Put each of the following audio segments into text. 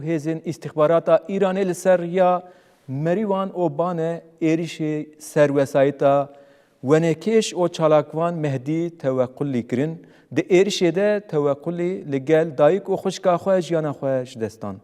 hêzên îstixbarata Îranê li ser ya Merîwan û Banê êrişê serwesayîta wenekêş û çalakvan Mehdî Tewequlî kirin. Di êrişê de Tewequlî li gel dayîk û xwişka xwe jiyana xwe ji dest dan.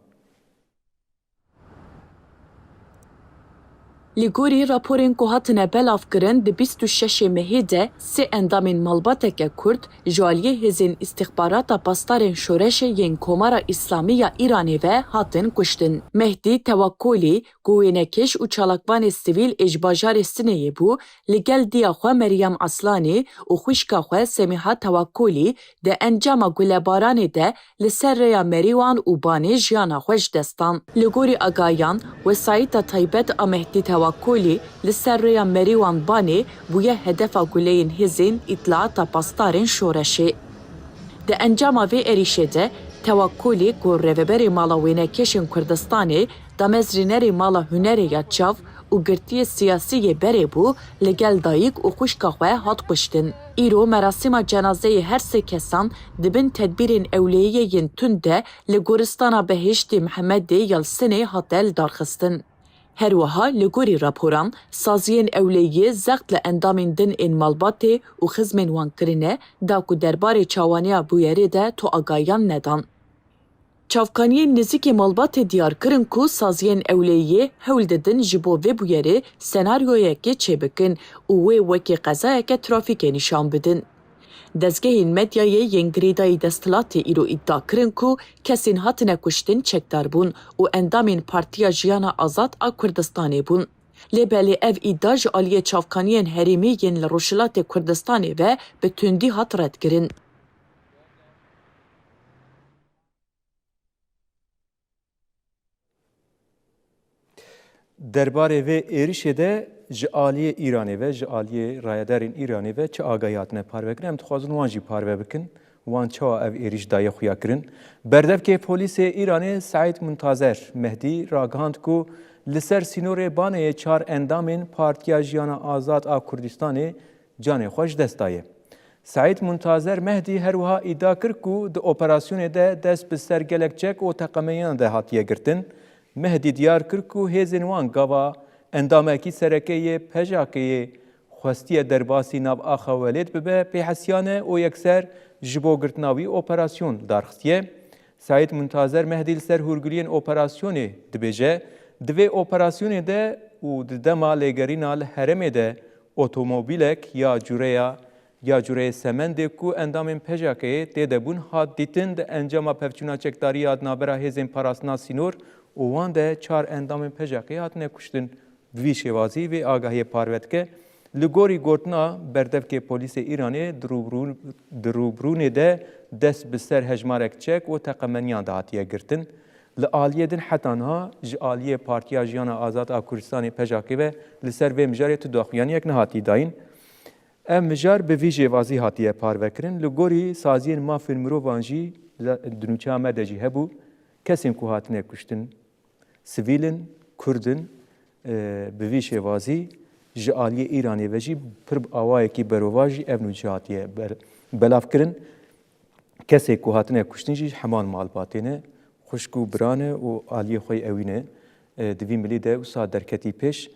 Li gorî raporên ku hatine belavkirin di 26 Mehê de sê endamên malbateke Kurd ji aliyê hêzên îstixbarata pastarên şoreşê yên Komara İslamî ya Îranê ve hatin kuştin. Mehdî Tewequlî ku wênekêş û çalakvanê sivîl ê ji bajarê Sineyê bû, li gel diya xwe Meryem Aslanî û xwîşka xwe Semiha Tewequlî di encama gulebaranê de li ser rêya Merîwan û Banê jiyana xwe ji dest dan. Li gorî agayan, wesayîta taybet a Mehdî Tewequlî li ser rêya Merîwan Banê bûye hedefa guleyên hêzên îtlaata pastarên şoreşê. Di encama vê êrişê de Tewequlî ku rêveberê mala wênekêşên Kurdistanê damezrînerê mala hunerê ya çav û girtiyê siyasî yê berê bû, li gel dayîk û xwişka xwe hat kuştin. Îro merasîma cenazeyê her sê kesan dibin tedbîrên ewleyiyê yên tund de li goristana Behiştî Mihemedê ya Sinê hate lidarxistin. Her wiha li gorî raporan, saziyên ewleyiyê zext li endamên din ên malbatê û xizmên wan kirine, da ku derbarê çawaniya bûyerê de to agayan nedan. Çavkaniyên nêzîkê malbatê diyar kirin ku saziyên ewleyiyê hewl didin ji bo vê bûyerê senaryoyekê çêbikin û wê wekî qezayeke trafîkê nîşan bidin. Dezgehên medyayê yên girêdayî desthilatê îro îddia kirin ku kesên hatine kuştin çekdar bûn û endamên Partiya Jiyana Azad a Kurdistanê bûn. Lêbelê ev îddia ji aliyê çavkaniyên herêmî yên li Rojhilatê Kurdistanê ve bi tundî hat redkirin. Derbarê vê êrişê de ji aliyê Îranê ve ji aliyê rayedarên Îranê ve çi agahî hatine parvekirin. Em dixwazin wan jî parve bikin. Wan çawa ev êriş dayê xuya kirin. Berdevkê polîsê Îranê Saîd Muntazer Mehdî ragihand ku li ser sînorê Baneyê çar endamên Partiya Jiyana Azad a Kurdistanê canê xwe ji dest daye. Saîd Muntazer Mehdî her wiha îddia kir ku di operasyonê de dest bi ser gelek çek û teqemeyan de hatiye girtin. Mehdî diyar kir ku hêzên wan gava endamekî serekeyê pejakeyê xwestiye derbasî nav a Xewelêt bibe pêhesiyane û yekser ji bo girtina wî operasyon darxistiye. Saîd Muntazer Mehdî li ser hûrgiliyên operasyonê dibêje, di vê operasyonê de û di dema lêgerîna li herêmê de otomobîlek ya cûreya semendê ku endamên pejakeyê tê de bûn hat dîtin di encama pevçûna çekdarî ya navbera hêzên parastina sînor û wan de çar endamên pejakeyê hatine kuştin. Vî şêwazî vê agahiyê parve dike. Li gorî gotina berdevkê polîsê Îranê di rûbirûnê de dest bi ser hejmarek çek û teqemeniyan de hatiye girtin. Li aliyê din heta niha ji aliyê Partiya Jiyana Azad a Kurdistanê pejakê ve li ser vê mijarê tu daxuyaniyek nehatî dayîn. Ev mijar bi vî jêvazî hatiye parvekirin. Li gorî saziyên mafên mirovan jî di nûçeya me de jî hebû. Kesên ku hatine kuştin, sivîlin, Kurdin bi vî şêvazî ji aliyê Îranê ve jî pir awayekî berova jî ev nûçe hatiye belavkirin. Kesê ku hatine kuştin jî heman malbatê ne, xwişk û biran e û aliyê xwe ewî ne. Di vî milî de wisa derketî pêş.